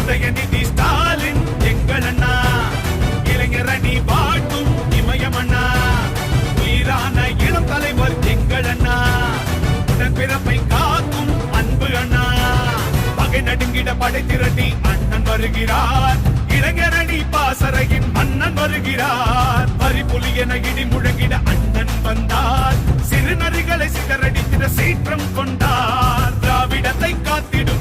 உதயநிதி ஸ்டாலின் எங்கள் அண்ணா, இளைஞர் அணி வாழ்த்தும் இமயமண்ணா, உயிரான இளம் தலைவர் எங்கள் அண்ணா, உடன்பிறப்பை காக்கும் அன்பு அண்ணா, பகை நடுங்கிட படை திரட்டி அண்ணன் வருகிறார், இளைஞரணி பாசறையின் மன்னன் வருகிறார், பரிபுலி என இடி முழங்கிட அண்ணன் வந்தார், சிறுநரிகளை சிதறடித்திட சீற்றம் கொண்டார், திராவிடத்தை காத்திடும்